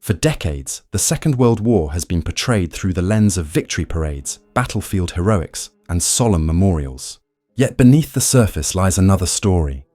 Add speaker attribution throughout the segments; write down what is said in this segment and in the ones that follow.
Speaker 1: For decades, the Second World War has been portrayed through the lens of victory parades, battlefield heroics, and solemn memorials. Yet beneath the surface lies another story,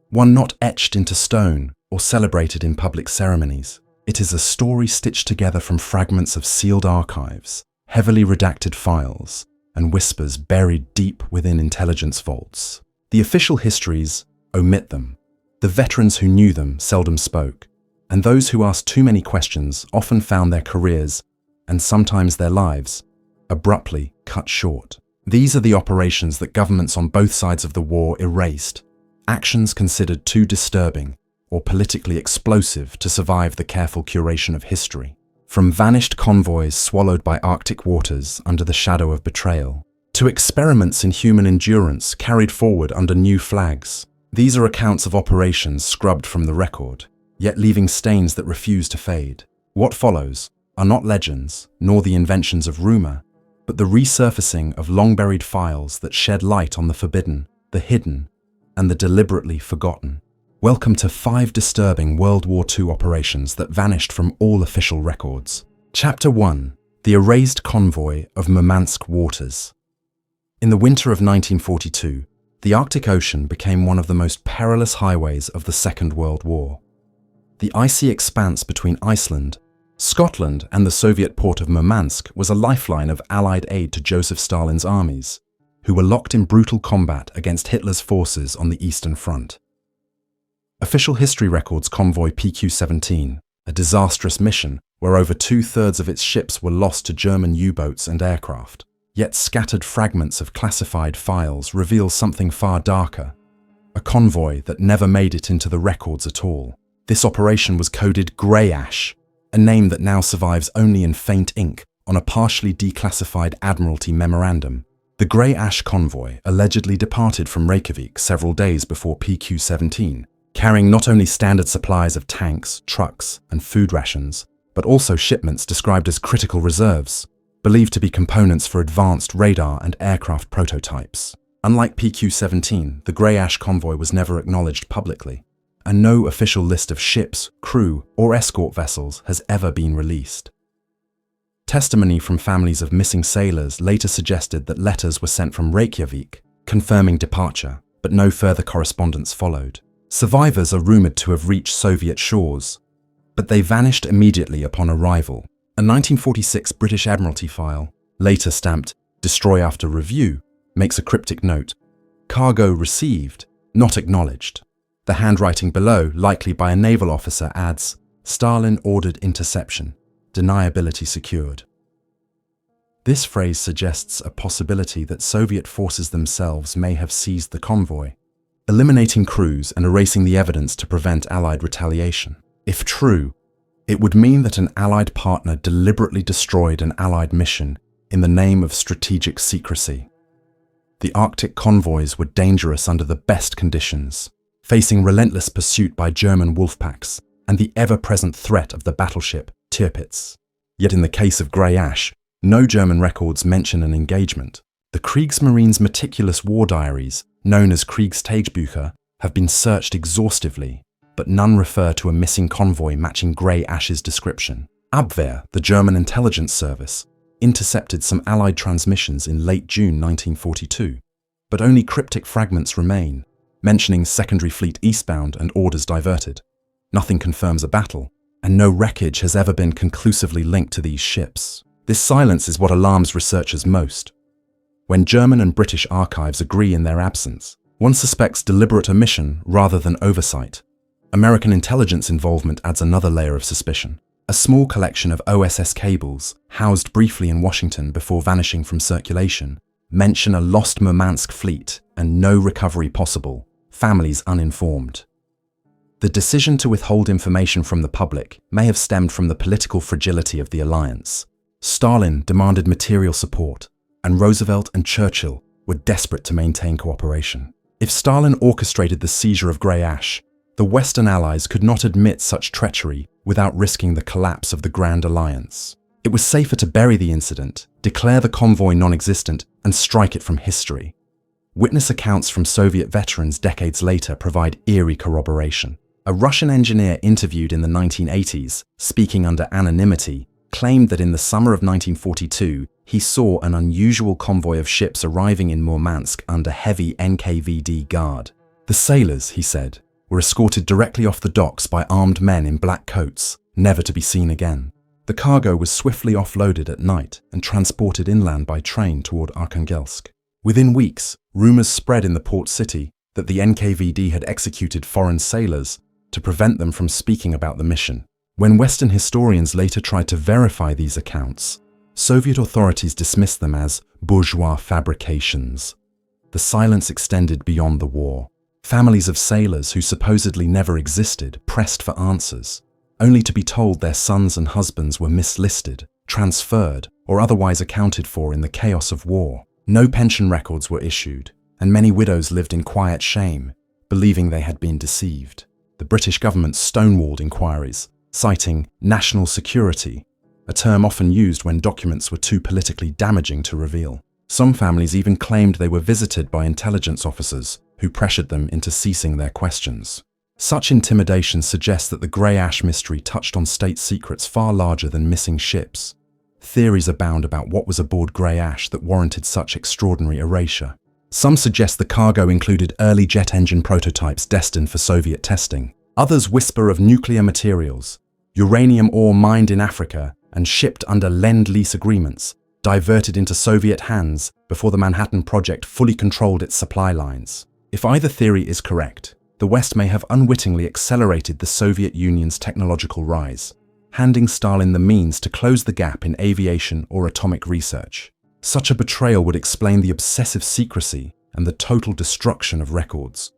Speaker 1: one not etched into stone or celebrated in public ceremonies. It is a story stitched together from fragments of sealed archives, heavily redacted files, and whispers buried deep within intelligence vaults. The official histories omit them. The veterans who knew them seldom spoke, and those who asked too many questions often found their careers, and sometimes their lives, abruptly cut short. These are the operations that governments on both sides of the war erased, actions considered too disturbing or politically explosive to survive the careful curation of history. From vanished convoys swallowed by Arctic waters under the shadow of betrayal, to experiments in human endurance carried forward under new flags. These are accounts of operations scrubbed from the record, yet leaving stains that refuse to fade. What follows are not legends, nor the inventions of rumor, but the resurfacing of long-buried files that shed light on the forbidden, the hidden, and the deliberately forgotten. Welcome to 5 disturbing World War II operations that vanished from all official records. Chapter 1. The Erased Convoy of Murmansk Waters. In the winter of 1942, the Arctic Ocean became one of the most perilous highways of the Second World War. The icy expanse between Iceland, Scotland, and the Soviet port of Murmansk was a lifeline of Allied aid to Joseph Stalin's armies, who were locked in brutal combat against Hitler's forces on the Eastern Front. Official history records convoy PQ-17, a disastrous mission where over 2/3 of its ships were lost to German U-boats and aircraft. Yet scattered fragments of classified files reveal something far darker, a convoy that never made it into the records at all. This operation was coded Grey Ash, a name that now survives only in faint ink on a partially declassified Admiralty memorandum. The Grey Ash convoy allegedly departed from Reykjavik several days before PQ-17, carrying not only standard supplies of tanks, trucks, and food rations, but also shipments described as critical reserves, believed to be components for advanced radar and aircraft prototypes. Unlike PQ-17, the Grey Ash convoy was never acknowledged publicly, and no official list of ships, crew, or escort vessels has ever been released. Testimony from families of missing sailors later suggested that letters were sent from Reykjavik, confirming departure, but no further correspondence followed. Survivors are rumoured to have reached Soviet shores, but they vanished immediately upon arrival. A 1946 British Admiralty file, later stamped "Destroy after review," makes a cryptic note: "Cargo received, not acknowledged." The handwriting below, likely by a naval officer, adds, "Stalin ordered interception, deniability secured." This phrase suggests a possibility that Soviet forces themselves may have seized the convoy, eliminating crews and erasing the evidence to prevent Allied retaliation. If true, it would mean that an Allied partner deliberately destroyed an Allied mission in the name of strategic secrecy. The Arctic convoys were dangerous under the best conditions, facing relentless pursuit by German wolf packs and the ever-present threat of the battleship Tirpitz. Yet in the case of Grey Ash, no German records mention an engagement. The Kriegsmarine's meticulous war diaries, known as Kriegstagebücher, have been searched exhaustively, but none refer to a missing convoy matching Grey Ash's description. Abwehr, the German intelligence service, intercepted some Allied transmissions in late June 1942, but only cryptic fragments remain, mentioning secondary fleet eastbound and orders diverted. Nothing confirms a battle, and no wreckage has ever been conclusively linked to these ships. This silence is what alarms researchers most. When German and British archives agree in their absence, one suspects deliberate omission rather than oversight. American intelligence involvement adds another layer of suspicion. A small collection of OSS cables, housed briefly in Washington before vanishing from circulation, mention a lost Murmansk fleet and no recovery possible, families uninformed. The decision to withhold information from the public may have stemmed from the political fragility of the alliance. Stalin demanded material support, and Roosevelt and Churchill were desperate to maintain cooperation. If Stalin orchestrated the seizure of Grey Ash, the Western Allies could not admit such treachery without risking the collapse of the Grand Alliance. It was safer to bury the incident, declare the convoy non-existent, and strike it from history. Witness accounts from Soviet veterans decades later provide eerie corroboration. A Russian engineer interviewed in the 1980s, speaking under anonymity, claimed that in the summer of 1942, he saw an unusual convoy of ships arriving in Murmansk under heavy NKVD guard. The sailors, he said, were escorted directly off the docks by armed men in black coats, never to be seen again. The cargo was swiftly offloaded at night and transported inland by train toward Arkhangelsk. Within weeks, rumors spread in the port city that the NKVD had executed foreign sailors to prevent them from speaking about the mission. When Western historians later tried to verify these accounts, Soviet authorities dismissed them as bourgeois fabrications. The silence extended beyond the war. Families of sailors who supposedly never existed pressed for answers, only to be told their sons and husbands were mislisted, transferred, or otherwise accounted for in the chaos of war. No pension records were issued, and many widows lived in quiet shame, believing they had been deceived. The British government stonewalled inquiries, citing national security, a term often used when documents were too politically damaging to reveal. Some families even claimed they were visited by intelligence officers who pressured them into ceasing their questions. Such intimidation suggests that the grey ash mystery touched on state secrets far larger than missing ships. Theories abound about what was aboard grey ash that warranted such extraordinary erasure. Some suggest the cargo included early jet engine prototypes destined for Soviet testing. Others whisper of nuclear materials, uranium ore mined in Africa and shipped under Lend-Lease agreements, diverted into Soviet hands before the Manhattan Project fully controlled its supply lines. If either theory is correct, the West may have unwittingly accelerated the Soviet Union's technological rise, handing Stalin the means to close the gap in aviation or atomic research. Such a betrayal would explain the obsessive secrecy and the total destruction of records.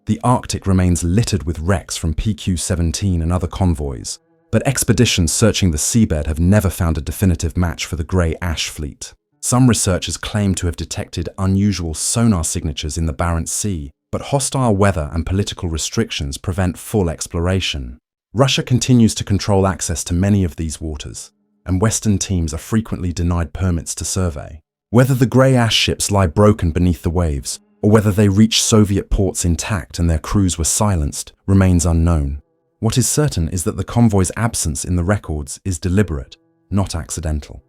Speaker 1: The Arctic remains littered with wrecks from PQ-17 and other convoys, but expeditions searching the seabed have never found a definitive match for the grey ash fleet. Some researchers claim to have detected unusual sonar signatures in the Barents Sea, but hostile weather and political restrictions prevent full exploration. Russia continues to control access to many of these waters, and Western teams are frequently denied permits to survey. Whether the grey ash ships lie broken beneath the waves, or whether they reached Soviet ports intact and their crews were silenced, remains unknown. What is certain is that the convoy's absence in the records is deliberate, not accidental.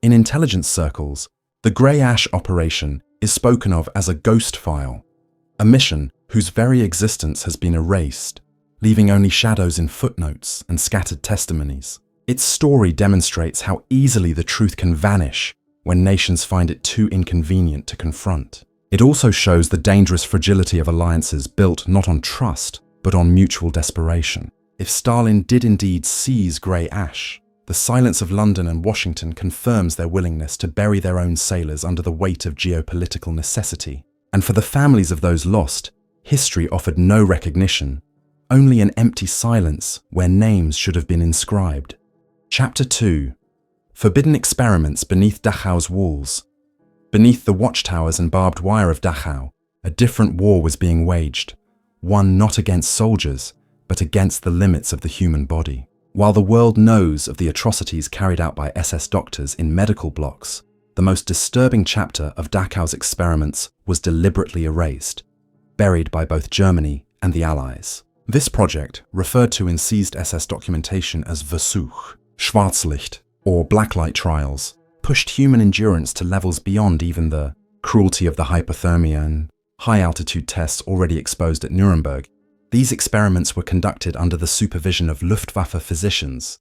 Speaker 1: In intelligence circles, the grey ash operation is spoken of as a ghost file, a mission whose very existence has been erased, leaving only shadows in footnotes and scattered testimonies. Its story demonstrates how easily the truth can vanish when nations find it too inconvenient to confront. It also shows the dangerous fragility of alliances built not on trust, but on mutual desperation. If Stalin did indeed seize grey ash, the silence of London and Washington confirms their willingness to bury their own sailors under the weight of geopolitical necessity. And for the families of those lost, history offered no recognition, only an empty silence where names should have been inscribed. Chapter 2. Forbidden experiments beneath Dachau's walls. Beneath the watchtowers and barbed wire of Dachau, a different war was being waged, one not against soldiers, but against the limits of the human body. While the world knows of the atrocities carried out by SS doctors in medical blocks, the most disturbing chapter of Dachau's experiments was deliberately erased, buried by both Germany and the Allies. This project, referred to in seized SS documentation as Versuch, Schwarzlicht, or blacklight trials, pushed human endurance to levels beyond even the cruelty of the hypothermia and high-altitude tests already exposed at Nuremberg. These experiments were conducted under the supervision of Luftwaffe physicians,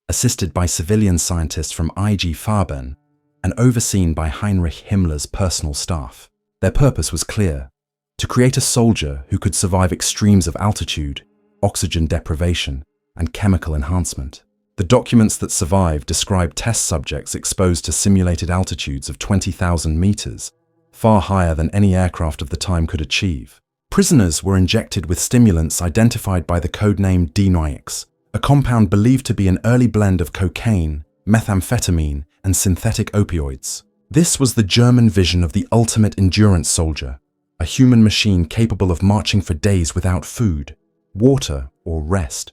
Speaker 1: assisted by civilian scientists from IG Farben, and overseen by Heinrich Himmler's personal staff. Their purpose was clear: to create a soldier who could survive extremes of altitude, oxygen deprivation, and chemical enhancement. The documents that survived described test subjects exposed to simulated altitudes of 20,000 meters, far higher than any aircraft of the time could achieve. Prisoners were injected with stimulants identified by the codename D-Noix, a compound believed to be an early blend of cocaine, methamphetamine, and synthetic opioids. This was the German vision of the ultimate endurance soldier, a human machine capable of marching for days without food, water, or rest.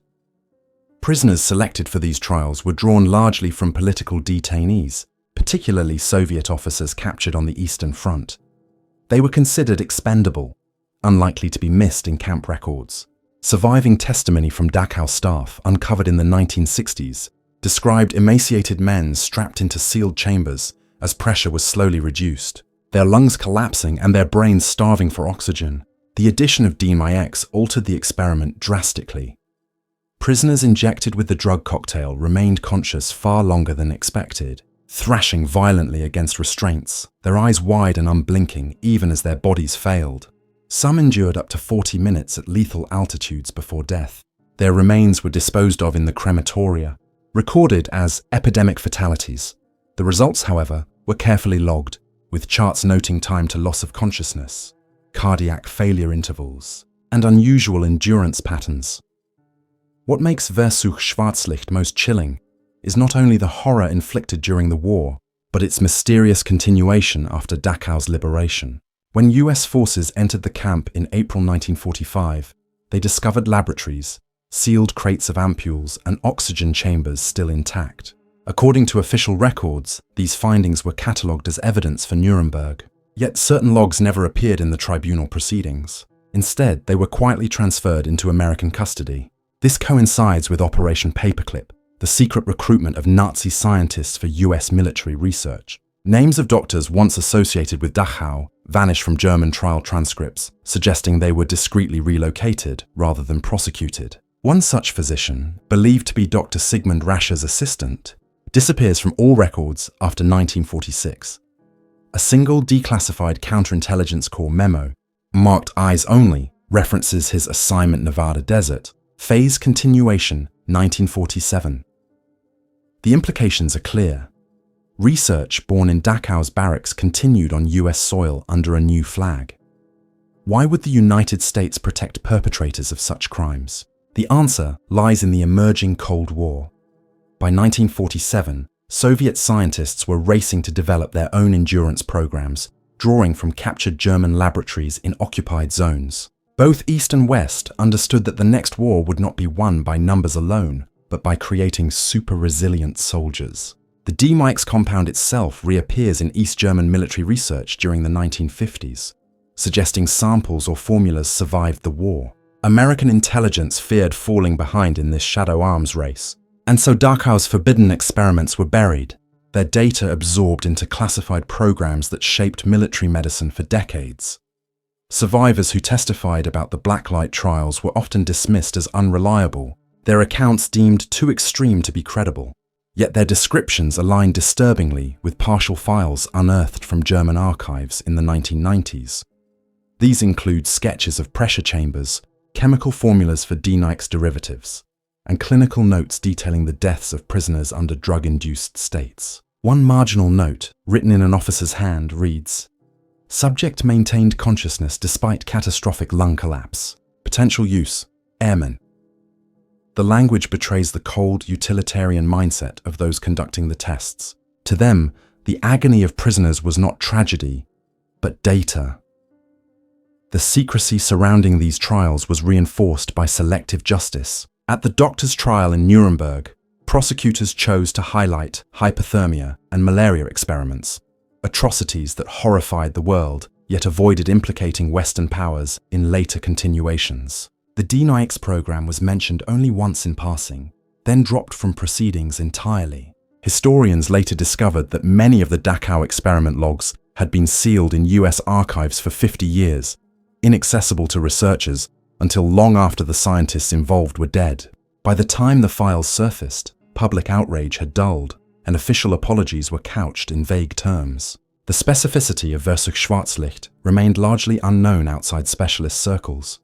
Speaker 1: Prisoners selected for these trials were drawn largely from political detainees, particularly Soviet officers captured on the Eastern Front. They were considered expendable, unlikely to be missed in camp records. Surviving testimony from Dachau staff uncovered in the 1960s described emaciated men strapped into sealed chambers as pressure was slowly reduced, their lungs collapsing and their brains starving for oxygen. The addition of WWII altered the experiment drastically. Prisoners injected with the drug cocktail remained conscious far longer than expected, thrashing violently against restraints, their eyes wide and unblinking even as their bodies failed. Some endured up to 40 minutes at lethal altitudes before death. Their remains were disposed of in the crematoria, recorded as epidemic fatalities. The results, however, were carefully logged, with charts noting time to loss of consciousness, cardiac failure intervals, and unusual endurance patterns. What makes Versuch Schwarzlicht most chilling is not only the horror inflicted during the war, but its mysterious continuation after Dachau's liberation. When US forces entered the camp in April 1945, they discovered laboratories, sealed crates of ampules, and oxygen chambers still intact. According to official records, these findings were catalogued as evidence for Nuremberg. Yet certain logs never appeared in the tribunal proceedings. Instead, they were quietly transferred into American custody. This coincides with Operation Paperclip, the secret recruitment of Nazi scientists for US military research. Names of doctors once associated with Dachau vanish from German trial transcripts, suggesting they were discreetly relocated rather than prosecuted. One such physician, believed to be Dr. Sigmund Rascher's assistant, disappears from all records after 1946. A single declassified counterintelligence corps memo, marked Eyes Only, references his assignment Nevada Desert, phase continuation 1947. The implications are clear. Research born in Dachau's barracks continued on US soil under a new flag. Why would the United States protect perpetrators of such crimes? The answer lies in the emerging Cold War. By 1947, Soviet scientists were racing to develop their own endurance programs, drawing from captured German laboratories in occupied zones. Both East and West understood that the next war would not be won by numbers alone, but by creating super-resilient soldiers. The WWII compound itself reappears in East German military research during the 1950s, suggesting samples or formulas survived the war. American intelligence feared falling behind in this shadow arms race, and so Dachau's forbidden experiments were buried, their data absorbed into classified programs that shaped military medicine for decades. Survivors who testified about the blacklight trials were often dismissed as unreliable, their accounts deemed too extreme to be credible. Yet their descriptions align disturbingly with partial files unearthed from German archives in the 1990s. These include sketches of pressure chambers, chemical formulas for WWII's derivatives, and clinical notes detailing the deaths of prisoners under drug-induced states. One marginal note, written in an officer's hand, reads, "Subject maintained consciousness despite catastrophic lung collapse. Potential use, airmen." The language betrays the cold, utilitarian mindset of those conducting the tests. To them, the agony of prisoners was not tragedy, but data. The secrecy surrounding these trials was reinforced by selective justice. At the doctor's trial in Nuremberg, prosecutors chose to highlight hypothermia and malaria experiments, atrocities that horrified the world, yet avoided implicating Western powers in later continuations. The WWII program was mentioned only once in passing, then dropped from proceedings entirely. Historians later discovered that many of the Dachau experiment logs had been sealed in US archives for 50 years, inaccessible to researchers until long after the scientists involved were dead. By the time the files surfaced, public outrage had dulled, and official apologies were couched in vague terms. The specificity of Versuch Schwarzlicht remained largely unknown outside specialist circles.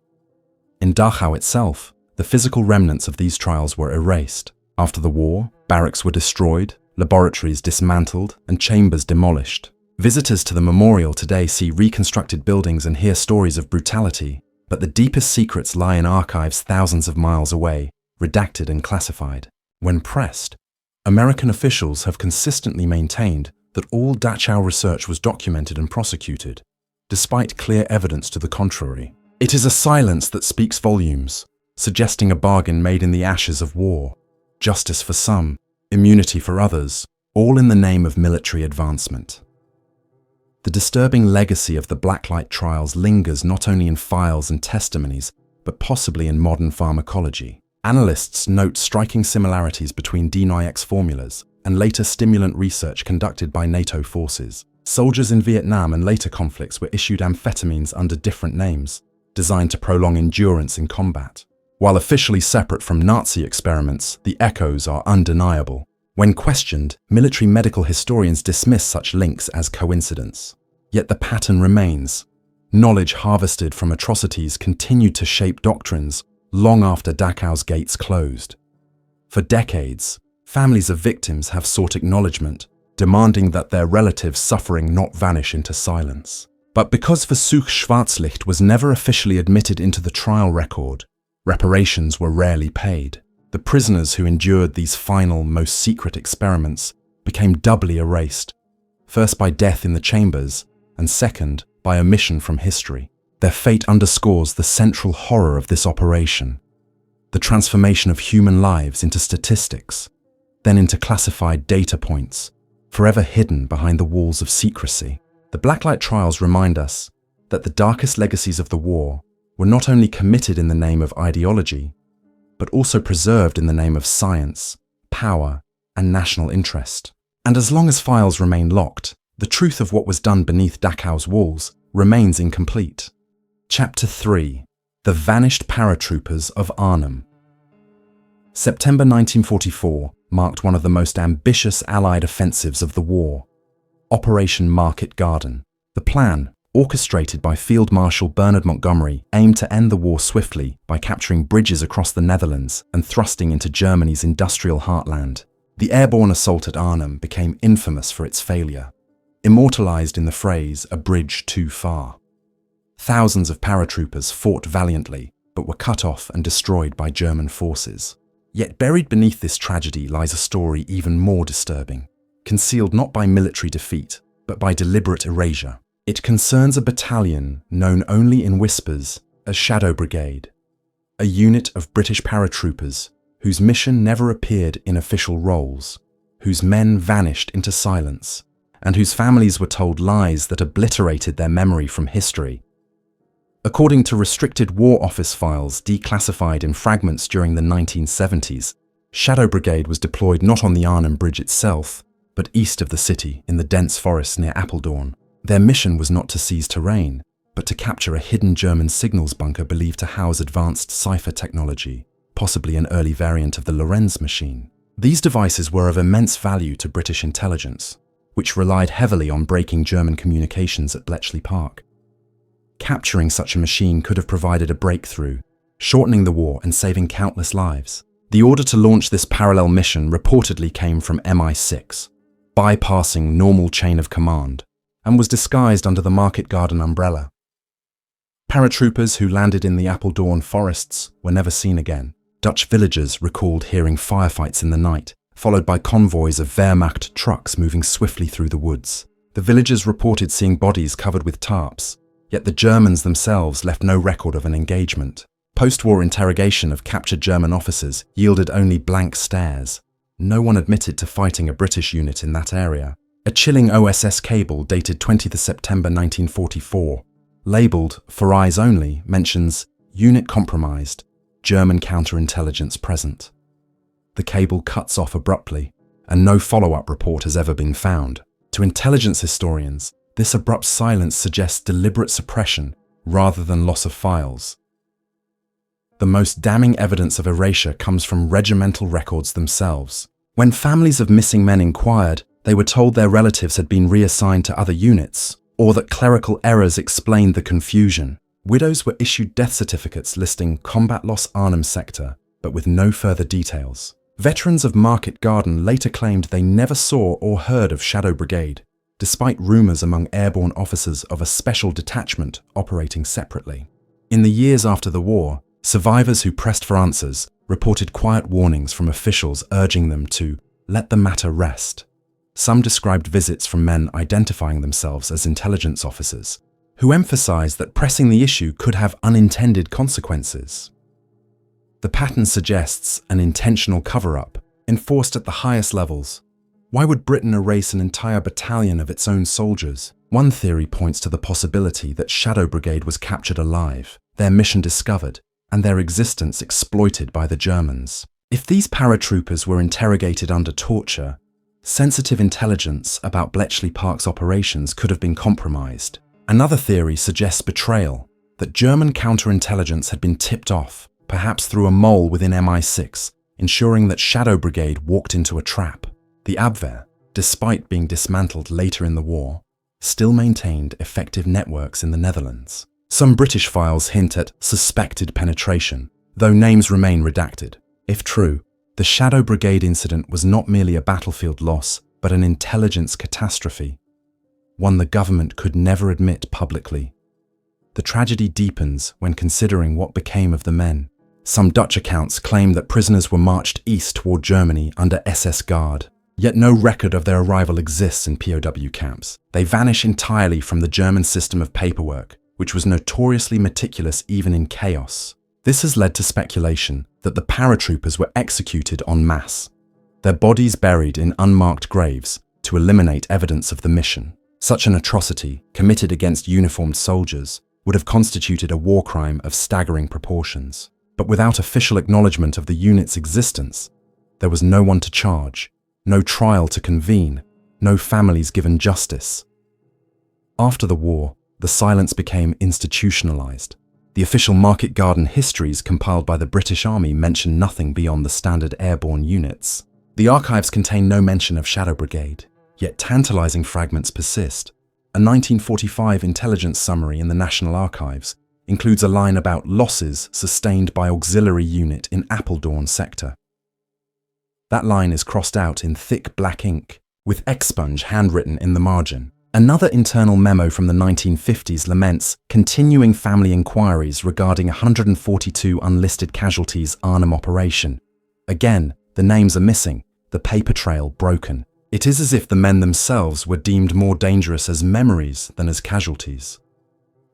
Speaker 1: In Dachau itself, the physical remnants of these trials were erased. After the war, barracks were destroyed, laboratories dismantled, and chambers demolished. Visitors to the memorial today see reconstructed buildings and hear stories of brutality, but the deepest secrets lie in archives thousands of miles away, redacted and classified. When pressed, American officials have consistently maintained that all Dachau research was documented and prosecuted, despite clear evidence to the contrary. It is a silence that speaks volumes, suggesting a bargain made in the ashes of war. Justice for some, immunity for others, all in the name of military advancement. The disturbing legacy of the blacklight trials lingers not only in files and testimonies, but possibly in modern pharmacology. Analysts note striking similarities between DNIX formulas and later stimulant research conducted by NATO forces. Soldiers in Vietnam and later conflicts were issued amphetamines under different names, designed to prolong endurance in combat. While officially separate from Nazi experiments, the echoes are undeniable. When questioned, military medical historians dismiss such links as coincidence. Yet the pattern remains. Knowledge harvested from atrocities continued to shape doctrines long after Dachau's gates closed. For decades, families of victims have sought acknowledgement, demanding that their relatives' suffering not vanish into silence. But because Versuch Schwarzlicht was never officially admitted into the trial record, reparations were rarely paid. The prisoners who endured these final, most secret experiments became doubly erased, first by death in the chambers, and second, by omission from history. Their fate underscores the central horror of this operation: the transformation of human lives into statistics, then into classified data points, forever hidden behind the walls of secrecy. The Blacklight trials remind us that the darkest legacies of the war were not only committed in the name of ideology, but also preserved in the name of science, power, and national interest. And as long as files remain locked, the truth of what was done beneath Dachau's walls remains incomplete. Chapter 3: The Vanished Paratroopers of Arnhem. September 1944 marked one of the most ambitious Allied offensives of the war, Operation Market Garden. The plan, orchestrated by Field Marshal Bernard Montgomery, aimed to end the war swiftly by capturing bridges across the Netherlands and thrusting into Germany's industrial heartland. The airborne assault at Arnhem became infamous for its failure, immortalized in the phrase, "a bridge too far." Thousands of paratroopers fought valiantly, but were cut off and destroyed by German forces. Yet buried beneath this tragedy lies a story even more disturbing, concealed not by military defeat, but by deliberate erasure. It concerns a battalion known only in whispers as Shadow Brigade, a unit of British paratroopers whose mission never appeared in official rolls, whose men vanished into silence, and whose families were told lies that obliterated their memory from history. According to restricted War Office files declassified in fragments during the 1970s, Shadow Brigade was deployed not on the Arnhem Bridge itself, but east of the city in the dense forest near Apeldoorn. Their mission was not to seize terrain, but to capture a hidden German signals bunker believed to house advanced cipher technology, possibly an early variant of the Lorenz machine. These devices were of immense value to British intelligence, which relied heavily on breaking German communications at Bletchley Park. Capturing such a machine could have provided a breakthrough, shortening the war and saving countless lives. The order to launch this parallel mission reportedly came from MI6, bypassing normal chain of command, and was disguised under the Market Garden umbrella. Paratroopers who landed in the Apeldoorn forests were never seen again. Dutch villagers recalled hearing firefights in the night, followed by convoys of Wehrmacht trucks moving swiftly through the woods. The villagers reported seeing bodies covered with tarps, yet the Germans themselves left no record of an engagement. Post-war interrogation of captured German officers yielded only blank stares. No one admitted to fighting a British unit in that area. A chilling OSS cable dated 20th September 1944, labelled "For Eyes Only," mentions "Unit compromised, German counterintelligence present." The cable cuts off abruptly, and no follow-up report has ever been found. To intelligence historians, this abrupt silence suggests deliberate suppression rather than loss of files. The most damning evidence of erasure comes from regimental records themselves. When families of missing men inquired, they were told their relatives had been reassigned to other units, or that clerical errors explained the confusion. Widows were issued death certificates listing combat loss Arnhem sector, but with no further details. Veterans of Market Garden later claimed they never saw or heard of Shadow Brigade, despite rumours among airborne officers of a special detachment operating separately. In the years after the war, survivors who pressed for answers reported quiet warnings from officials urging them to let the matter rest. Some described visits from men identifying themselves as intelligence officers, who emphasized that pressing the issue could have unintended consequences. The pattern suggests an intentional cover-up, enforced at the highest levels. Why would Britain erase an entire battalion of its own soldiers? One theory points to the possibility that Shadow Brigade was captured alive, their mission discovered, and their existence exploited by the Germans. If these paratroopers were interrogated under torture, sensitive intelligence about Bletchley Park's operations could have been compromised. Another theory suggests betrayal, that German counterintelligence had been tipped off, perhaps through a mole within MI6, ensuring that Shadow Brigade walked into a trap. The Abwehr, despite being dismantled later in the war, still maintained effective networks in the Netherlands. Some British files hint at suspected penetration, though names remain redacted. If true, the Shadow Brigade incident was not merely a battlefield loss, but an intelligence catastrophe, one the government could never admit publicly. The tragedy deepens when considering what became of the men. Some Dutch accounts claim that prisoners were marched east toward Germany under SS Guard, yet no record of their arrival exists in POW camps. They vanish entirely from the German system of paperwork, which was notoriously meticulous even in chaos. This has led to speculation that the paratroopers were executed en masse, their bodies buried in unmarked graves to eliminate evidence of the mission. Such an atrocity, committed against uniformed soldiers, would have constituted a war crime of staggering proportions. But without official acknowledgement of the unit's existence, there was no one to charge, no trial to convene, no families given justice. After the war, the silence became institutionalized. The official market garden histories compiled by the British Army mention nothing beyond the standard airborne units. The archives contain no mention of Shadow Brigade, yet tantalizing fragments persist. A 1945 intelligence summary in the National Archives includes a line about losses sustained by auxiliary unit in Apeldoorn sector. That line is crossed out in thick black ink, with expunge handwritten in the margin. Another internal memo from the 1950s laments continuing family inquiries regarding 142 unlisted casualties Arnhem operation. Again, the names are missing, the paper trail broken. It is as if the men themselves were deemed more dangerous as memories than as casualties.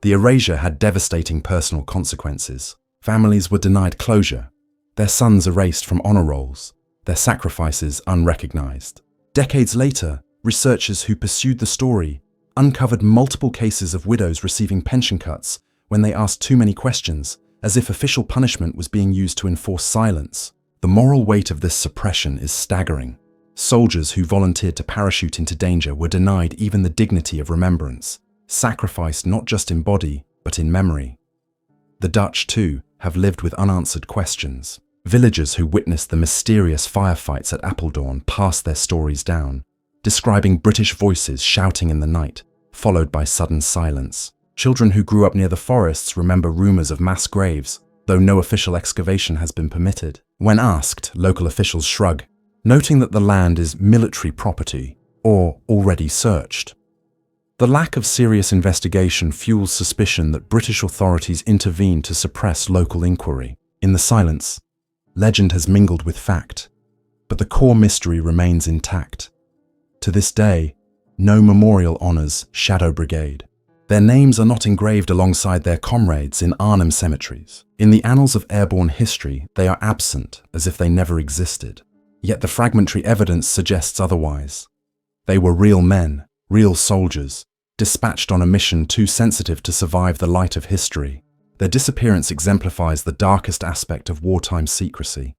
Speaker 1: The erasure had devastating personal consequences. Families were denied closure, their sons erased from honor rolls, their sacrifices unrecognized. Decades later, researchers who pursued the story uncovered multiple cases of widows receiving pension cuts when they asked too many questions, as if official punishment was being used to enforce silence. The moral weight of this suppression is staggering. Soldiers who volunteered to parachute into danger were denied even the dignity of remembrance, sacrificed not just in body, but in memory. The Dutch, too, have lived with unanswered questions. Villagers who witnessed the mysterious firefights at Apeldoorn passed their stories down, describing British voices shouting in the night, followed by sudden silence. Children who grew up near the forests remember rumours of mass graves, though no official excavation has been permitted. When asked, local officials shrug, noting that the land is military property or already searched. The lack of serious investigation fuels suspicion that British authorities intervened to suppress local inquiry. In the silence, legend has mingled with fact, but the core mystery remains intact. To this day, no memorial honours Shadow Brigade. Their names are not engraved alongside their comrades in Arnhem cemeteries. In the annals of airborne history, they are absent, as if they never existed. Yet the fragmentary evidence suggests otherwise. They were real men, real soldiers, dispatched on a mission too sensitive to survive the light of history. Their disappearance exemplifies the darkest aspect of wartime secrecy.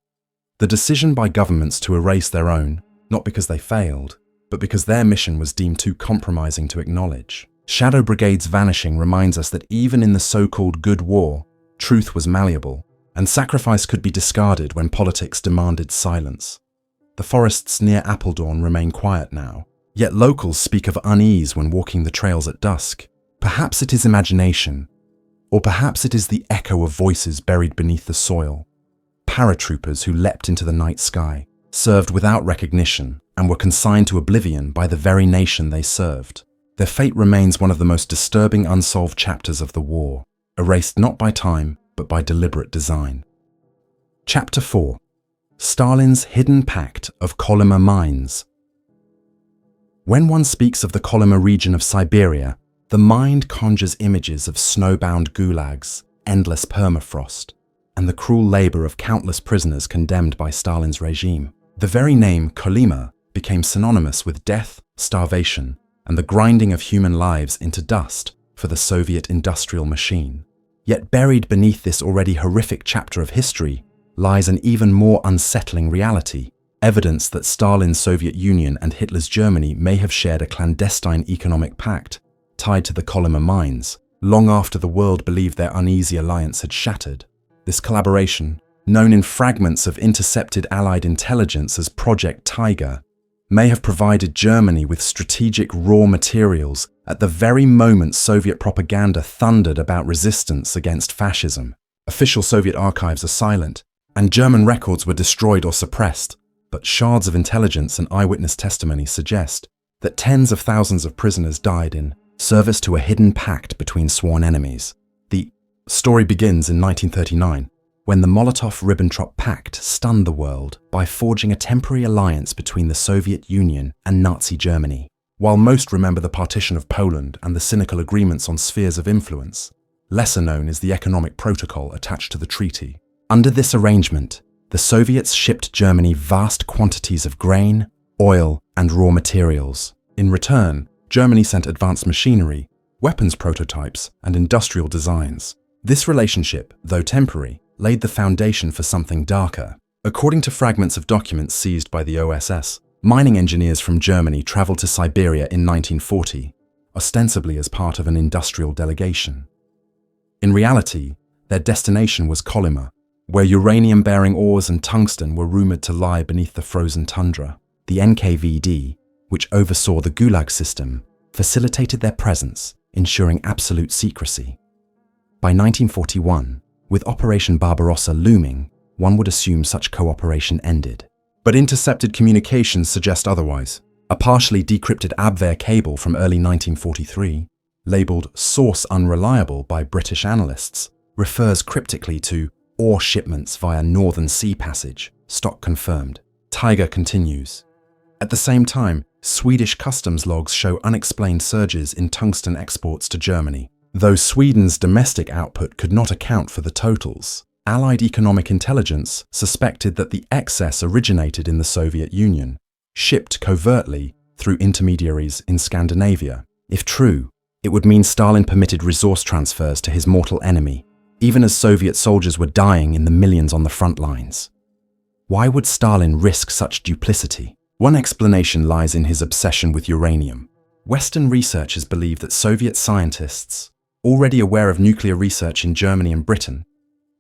Speaker 1: The decision by governments to erase their own, not because they failed, but because their mission was deemed too compromising to acknowledge. Shadow Brigade's vanishing reminds us that even in the so-called good war, truth was malleable, and sacrifice could be discarded when politics demanded silence. The forests near Apeldoorn remain quiet now, yet locals speak of unease when walking the trails at dusk. Perhaps it is imagination, or perhaps it is the echo of voices buried beneath the soil. Paratroopers who leapt into the night sky, served without recognition, and were consigned to oblivion by the very nation they served. Their fate remains one of the most disturbing unsolved chapters of the war, erased not by time, but by deliberate design. Chapter 4. Stalin's Hidden Pact of Kolyma Mines. When one speaks of the Kolyma region of Siberia, the mind conjures images of snowbound gulags, endless permafrost, and the cruel labour of countless prisoners condemned by Stalin's regime. The very name Kolyma became synonymous with death, starvation, and the grinding of human lives into dust for the Soviet industrial machine. Yet buried beneath this already horrific chapter of history lies an even more unsettling reality, evidence that Stalin's Soviet Union and Hitler's Germany may have shared a clandestine economic pact tied to the Kolyma mines, long after the world believed their uneasy alliance had shattered. This collaboration, known in fragments of intercepted Allied intelligence as Project Tiger, may have provided Germany with strategic raw materials at the very moment Soviet propaganda thundered about resistance against fascism. Official Soviet archives are silent, and German records were destroyed or suppressed, but shards of intelligence and eyewitness testimony suggest that tens of thousands of prisoners died in service to a hidden pact between sworn enemies. The story begins in 1939, when the Molotov-Ribbentrop Pact stunned the world by forging a temporary alliance between the Soviet Union and Nazi Germany. While most remember the partition of Poland and the cynical agreements on spheres of influence, lesser known is the economic protocol attached to the treaty. Under this arrangement, the Soviets shipped Germany vast quantities of grain, oil, and raw materials. In return, Germany sent advanced machinery, weapons prototypes, and industrial designs. This relationship, though temporary, laid the foundation for something darker. According to fragments of documents seized by the OSS, mining engineers from Germany traveled to Siberia in 1940, ostensibly as part of an industrial delegation. In reality, their destination was Kolyma, where uranium-bearing ores and tungsten were rumored to lie beneath the frozen tundra. The NKVD, which oversaw the Gulag system, facilitated their presence, ensuring absolute secrecy. By 1941, with Operation Barbarossa looming, one would assume such cooperation ended. But intercepted communications suggest otherwise. A partially decrypted Abwehr cable from early 1943, labelled "source unreliable" by British analysts, refers cryptically to ore shipments via Northern Sea Passage, stock confirmed. Tiger continues. At the same time, Swedish customs logs show unexplained surges in tungsten exports to Germany. Though Sweden's domestic output could not account for the totals, Allied economic intelligence suspected that the excess originated in the Soviet Union, shipped covertly through intermediaries in Scandinavia. If true, it would mean Stalin permitted resource transfers to his mortal enemy, even as Soviet soldiers were dying in the millions on the front lines. Why would Stalin risk such duplicity? One explanation lies in his obsession with uranium. Western researchers believe that Soviet scientists, already aware of nuclear research in Germany and Britain,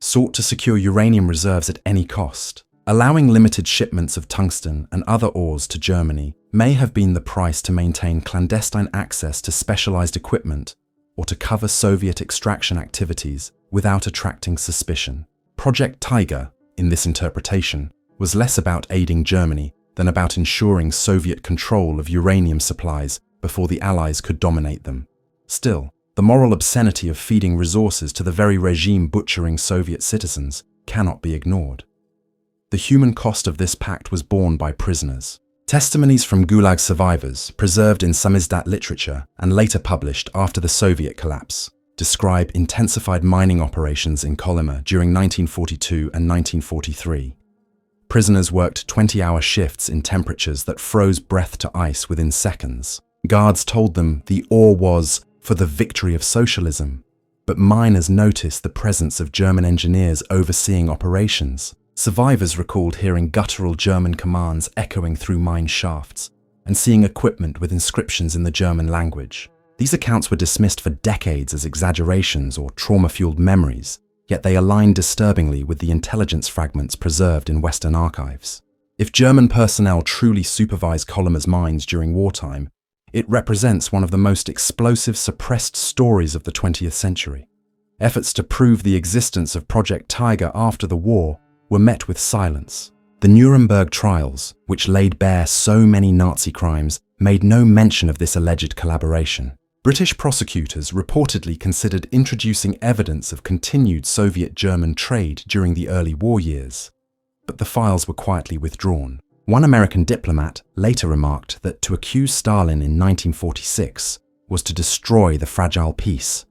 Speaker 1: sought to secure uranium reserves at any cost. Allowing limited shipments of tungsten and other ores to Germany may have been the price to maintain clandestine access to specialized equipment or to cover Soviet extraction activities without attracting suspicion. Project Tiger, in this interpretation, was less about aiding Germany than about ensuring Soviet control of uranium supplies before the Allies could dominate them. Still, the moral obscenity of feeding resources to the very regime butchering Soviet citizens cannot be ignored. The human cost of this pact was borne by prisoners. Testimonies from Gulag survivors, preserved in samizdat literature and later published after the Soviet collapse, describe intensified mining operations in Kolyma during 1942 and 1943. Prisoners worked 20-hour shifts in temperatures that froze breath to ice within seconds. Guards told them the ore was for the victory of socialism, but miners noticed the presence of German engineers overseeing operations. Survivors recalled hearing guttural German commands echoing through mine shafts and seeing equipment with inscriptions in the German language. These accounts were dismissed for decades as exaggerations or trauma-fueled memories, yet they align disturbingly with the intelligence fragments preserved in Western archives. If German personnel truly supervised Kolyma's mines during wartime, it represents one of the most explosive suppressed stories of the 20th century. Efforts to prove the existence of Project Tiger after the war were met with silence. The Nuremberg trials, which laid bare so many Nazi crimes, made no mention of this alleged collaboration. British prosecutors reportedly considered introducing evidence of continued Soviet-German trade during the early war years, but the files were quietly withdrawn. One American diplomat later remarked that to accuse Stalin in 1946 was to destroy the fragile peace.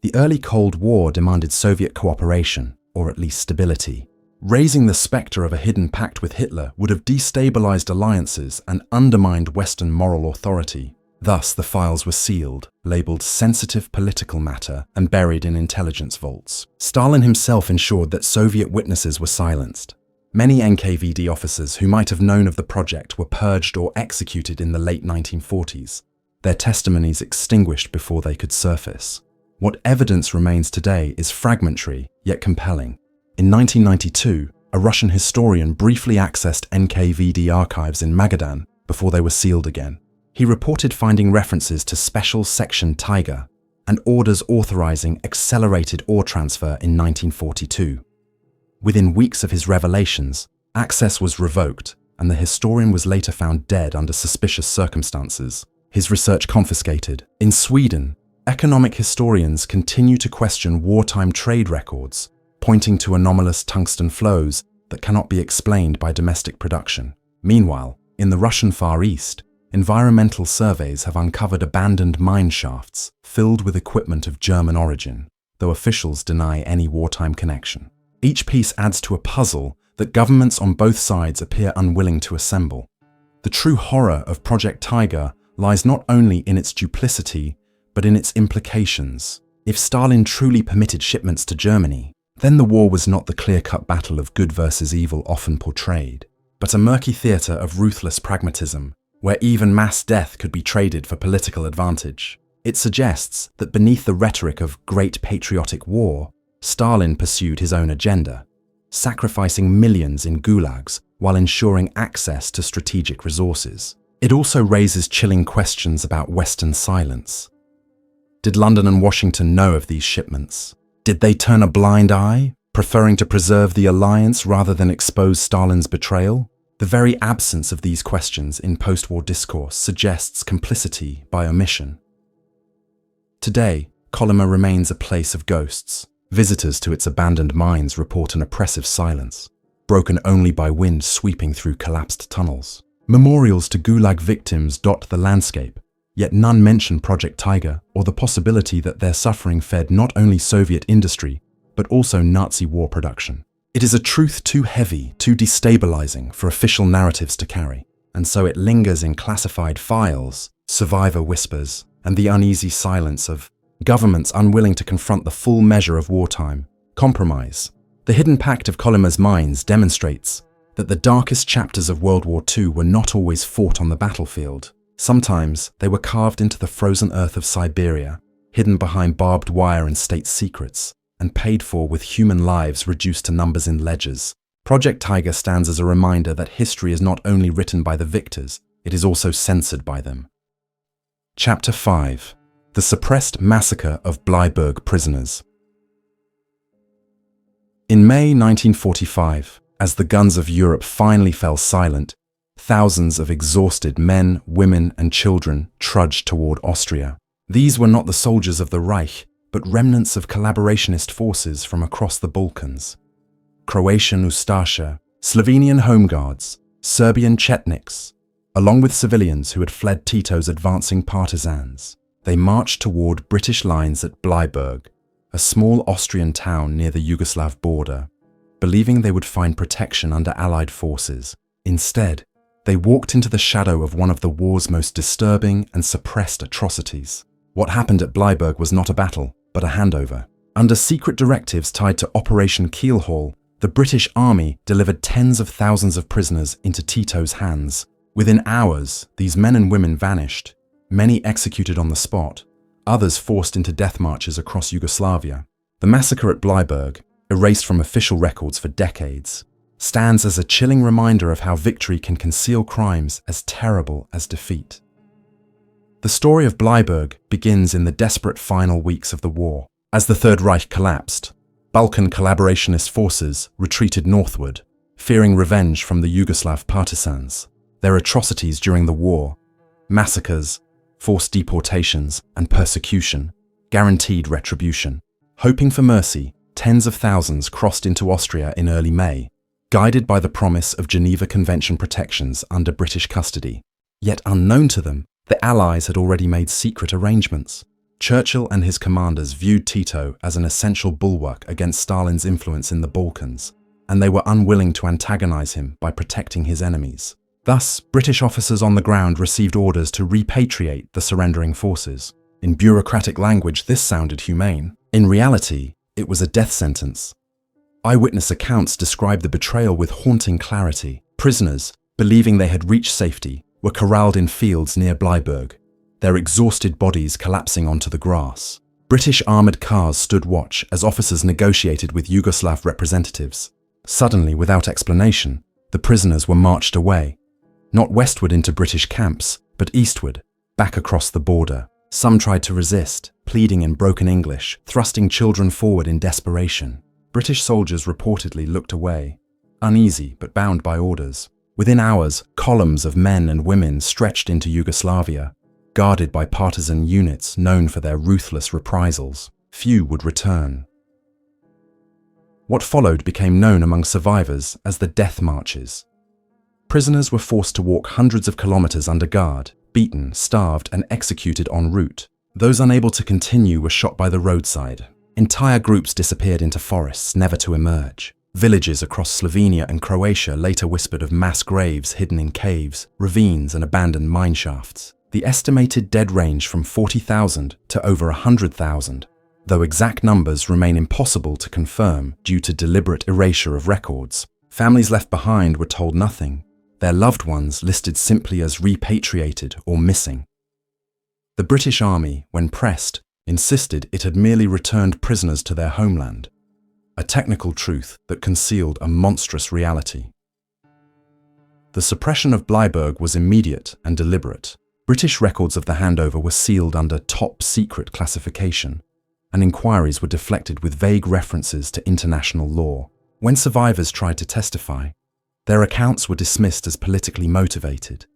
Speaker 1: The early Cold War demanded Soviet cooperation, or at least stability. Raising the spectre of a hidden pact with Hitler would have destabilized alliances and undermined Western moral authority. Thus, the files were sealed, labeled sensitive political matter, and buried in intelligence vaults. Stalin himself ensured that Soviet witnesses were silenced. Many NKVD officers who might have known of the project were purged or executed in the late 1940s, their testimonies extinguished before they could surface. What evidence remains today is fragmentary, yet compelling. In 1992, a Russian historian briefly accessed NKVD archives in Magadan before they were sealed again. He reported finding references to Special Section Tiger and orders authorizing accelerated ore transfer in 1942. Within weeks of his revelations, access was revoked, and the historian was later found dead under suspicious circumstances, his research confiscated. In Sweden, economic historians continue to question wartime trade records, pointing to anomalous tungsten flows that cannot be explained by domestic production. Meanwhile, in the Russian Far East, environmental surveys have uncovered abandoned mine shafts filled with equipment of German origin, though officials deny any wartime connection. Each piece adds to a puzzle that governments on both sides appear unwilling to assemble. The true horror of Project Tiger lies not only in its duplicity, but in its implications. If Stalin truly permitted shipments to Germany, then the war was not the clear-cut battle of good versus evil often portrayed, but a murky theatre of ruthless pragmatism, where even mass death could be traded for political advantage. It suggests that beneath the rhetoric of great patriotic war, Stalin pursued his own agenda, sacrificing millions in gulags while ensuring access to strategic resources. It also raises chilling questions about Western silence. Did London and Washington know of these shipments? Did they turn a blind eye, preferring to preserve the alliance rather than expose Stalin's betrayal? The very absence of these questions in post-war discourse suggests complicity by omission. Today, Kolyma remains a place of ghosts. Visitors to its abandoned mines report an oppressive silence, broken only by wind sweeping through collapsed tunnels. Memorials to Gulag victims dot the landscape, yet none mention Project Tiger or the possibility that their suffering fed not only Soviet industry, but also Nazi war production. It is a truth too heavy, too destabilizing for official narratives to carry, and so it lingers in classified files, survivor whispers, and the uneasy silence of governments unwilling to confront the full measure of wartime compromise. The hidden pact of Kolyma's mines demonstrates that the darkest chapters of World War II were not always fought on the battlefield. Sometimes they were carved into the frozen earth of Siberia, hidden behind barbed wire and state secrets, and paid for with human lives reduced to numbers in ledgers. Project Tiger stands as a reminder that history is not only written by the victors, it is also censored by them. Chapter 5. The suppressed massacre of Bleiburg prisoners. In May 1945, as the guns of Europe finally fell silent, thousands of exhausted men, women, and children trudged toward Austria. These were not the soldiers of the Reich, but remnants of collaborationist forces from across the Balkans. Croatian Ustasha, Slovenian Home Guards, Serbian Chetniks, along with civilians who had fled Tito's advancing partisans. They marched toward British lines at Bleiburg, a small Austrian town near the Yugoslav border, believing they would find protection under Allied forces. Instead, they walked into the shadow of one of the war's most disturbing and suppressed atrocities. What happened at Bleiburg was not a battle, but a handover. Under secret directives tied to Operation Keelhaul, the British Army delivered tens of thousands of prisoners into Tito's hands. Within hours, these men and women vanished, many executed on the spot, others forced into death marches across Yugoslavia. The massacre at Bleiburg, erased from official records for decades, stands as a chilling reminder of how victory can conceal crimes as terrible as defeat. The story of Bleiburg begins in the desperate final weeks of the war. As the Third Reich collapsed, Balkan collaborationist forces retreated northward, fearing revenge from the Yugoslav partisans. Their atrocities during the war, massacres, forced deportations, and persecution, guaranteed retribution. Hoping for mercy, tens of thousands crossed into Austria in early May, guided by the promise of Geneva Convention protections under British custody. Yet unknown to them, the Allies had already made secret arrangements. Churchill and his commanders viewed Tito as an essential bulwark against Stalin's influence in the Balkans, and they were unwilling to antagonize him by protecting his enemies. Thus, British officers on the ground received orders to repatriate the surrendering forces. In bureaucratic language, this sounded humane. In reality, it was a death sentence. Eyewitness accounts describe the betrayal with haunting clarity. Prisoners, believing they had reached safety, were corralled in fields near Bleiburg, their exhausted bodies collapsing onto the grass. British armoured cars stood watch as officers negotiated with Yugoslav representatives. Suddenly, without explanation, the prisoners were marched away, not westward into British camps, but eastward, back across the border. Some tried to resist, pleading in broken English, thrusting children forward in desperation. British soldiers reportedly looked away, uneasy but bound by orders. Within hours, columns of men and women stretched into Yugoslavia, guarded by partisan units known for their ruthless reprisals. Few would return. What followed became known among survivors as the death marches. Prisoners were forced to walk hundreds of kilometers under guard, beaten, starved, and executed en route. Those unable to continue were shot by the roadside. Entire groups disappeared into forests, never to emerge. Villages across Slovenia and Croatia later whispered of mass graves hidden in caves, ravines, and abandoned mine shafts. The estimated dead range from 40,000 to over 100,000, though exact numbers remain impossible to confirm due to deliberate erasure of records. Families left behind were told nothing, their loved ones listed simply as repatriated or missing. The British Army, when pressed, insisted it had merely returned prisoners to their homeland, a technical truth that concealed a monstrous reality. The suppression of Bleiburg was immediate and deliberate. British records of the handover were sealed under top secret classification, and inquiries were deflected with vague references to international law. When survivors tried to testify, their accounts were dismissed as politically motivated,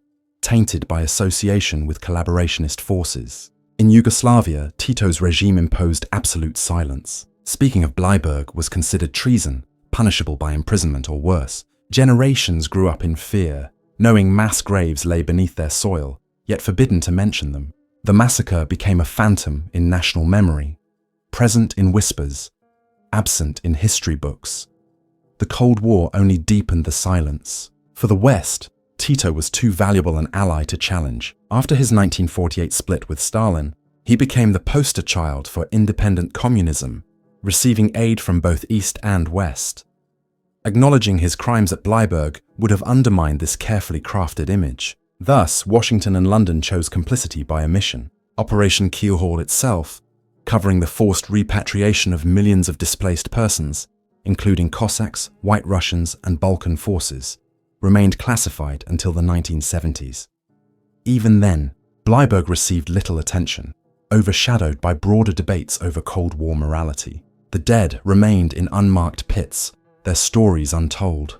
Speaker 1: tainted by association with collaborationist forces. In Yugoslavia, Tito's regime imposed absolute silence. Speaking of Bleiburg was considered treason, punishable by imprisonment or worse. Generations grew up in fear, knowing mass graves lay beneath their soil, yet forbidden to mention them. The massacre became a phantom in national memory, present in whispers, absent in history books. The Cold War only deepened the silence. For the West, Tito was too valuable an ally to challenge. After his 1948 split with Stalin, he became the poster child for independent communism, receiving aid from both East and West. Acknowledging his crimes at Bleiburg would have undermined this carefully crafted image. Thus, Washington and London chose complicity by omission. Operation Keelhaul itself, covering the forced repatriation of millions of displaced persons, including Cossacks, White Russians, and Balkan forces, remained classified until the 1970s. Even then, Bleiburg received little attention, overshadowed by broader debates over Cold War morality. The dead remained in unmarked pits, their stories untold.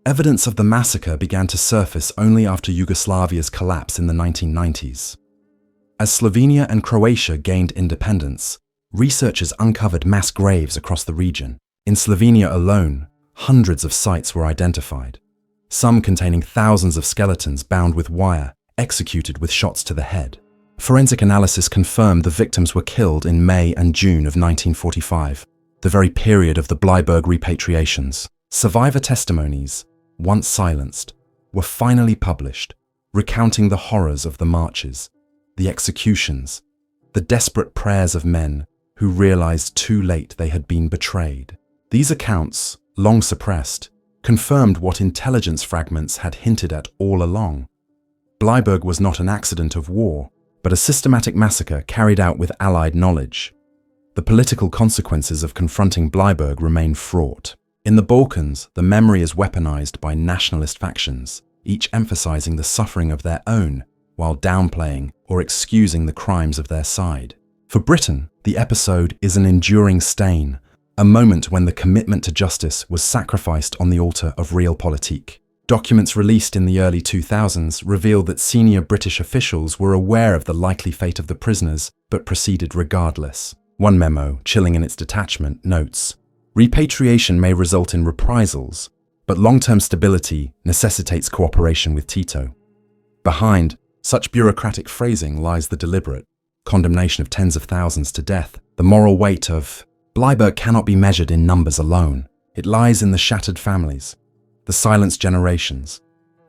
Speaker 1: Evidence of the massacre began to surface only after Yugoslavia's collapse in the 1990s. As Slovenia and Croatia gained independence, researchers uncovered mass graves across the region. In Slovenia alone, hundreds of sites were identified, some containing thousands of skeletons bound with wire, executed with shots to the head. Forensic analysis confirmed the victims were killed in May and June of 1945, the very period of the Bleiburg repatriations. Survivor testimonies, once silenced, were finally published, recounting the horrors of the marches, the executions, the desperate prayers of men who realized too late they had been betrayed. These accounts, long suppressed, confirmed what intelligence fragments had hinted at all along. Bleiburg was not an accident of war, but a systematic massacre carried out with Allied knowledge. The political consequences of confronting Bleiburg remain fraught. In the Balkans, the memory is weaponized by nationalist factions, each emphasizing the suffering of their own while downplaying or excusing the crimes of their side. For Britain, the episode is an enduring stain, a moment when the commitment to justice was sacrificed on the altar of realpolitik. Documents released in the early 2000s revealed that senior British officials were aware of the likely fate of the prisoners, but proceeded regardless. One memo, chilling in its detachment, notes, "Repatriation may result in reprisals, but long-term stability necessitates cooperation with Tito." Behind such bureaucratic phrasing lies the deliberate condemnation of tens of thousands to death. The moral weight of Bleiburg cannot be measured in numbers alone. It lies in the shattered families, the silenced generations,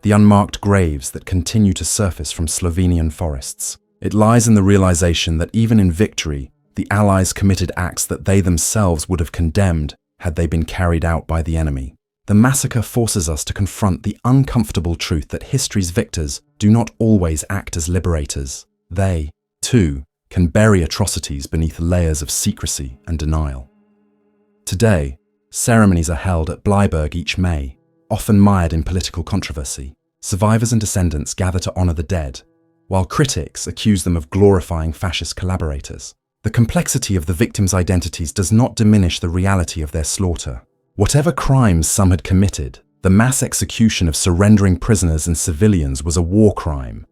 Speaker 1: the unmarked graves that continue to surface from Slovenian forests. It lies in the realization that even in victory, the Allies committed acts that they themselves would have condemned had they been carried out by the enemy. The massacre forces us to confront the uncomfortable truth that history's victors do not always act as liberators. They, too, can bury atrocities beneath layers of secrecy and denial. Today, ceremonies are held at Bleiburg each May, often mired in political controversy. Survivors and descendants gather to honor the dead, while critics accuse them of glorifying fascist collaborators. The complexity of the victims' identities does not diminish the reality of their slaughter. Whatever crimes some had committed, the mass execution of surrendering prisoners and civilians was a war crime,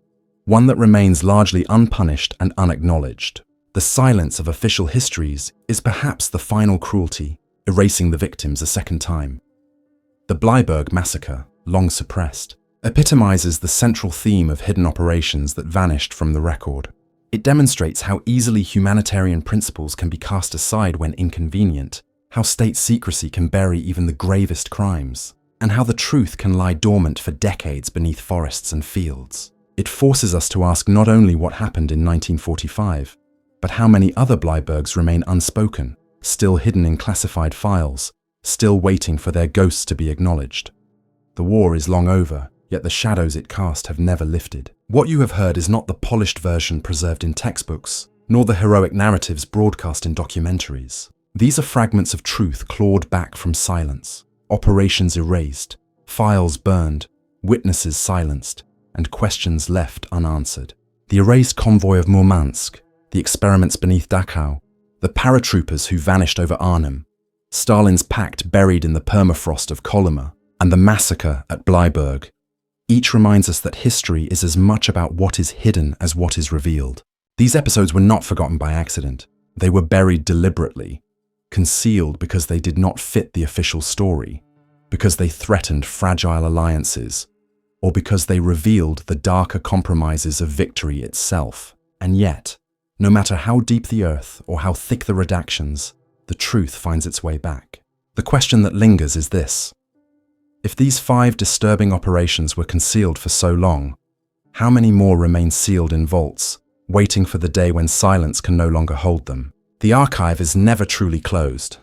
Speaker 1: one that remains largely unpunished and unacknowledged. The silence of official histories is perhaps the final cruelty, erasing the victims a second time. The Bleiburg massacre, long suppressed, epitomizes the central theme of hidden operations that vanished from the record. It demonstrates how easily humanitarian principles can be cast aside when inconvenient, how state secrecy can bury even the gravest crimes, and how the truth can lie dormant for decades beneath forests and fields. It forces us to ask not only what happened in 1945, but how many other Bleiburgs remain unspoken, still hidden in classified files, still waiting for their ghosts to be acknowledged. The war is long over, yet the shadows it cast have never lifted. What you have heard is not the polished version preserved in textbooks, nor the heroic narratives broadcast in documentaries. These are fragments of truth clawed back from silence, operations erased, files burned, witnesses silenced, and questions left unanswered. The erased convoy of Murmansk, the experiments beneath Dachau, the paratroopers who vanished over Arnhem, Stalin's pact buried in the permafrost of Kolyma, and the massacre at Bleiburg. Each reminds us that history is as much about what is hidden as what is revealed. These episodes were not forgotten by accident. They were buried deliberately, concealed because they did not fit the official story, because they threatened fragile alliances, or because they revealed the darker compromises of victory itself. And yet, no matter how deep the earth or how thick the redactions, the truth finds its way back. The question that lingers is this: if these 5 disturbing operations were concealed for so long, how many more remain sealed in vaults, waiting for the day when silence can no longer hold them? The archive is never truly closed.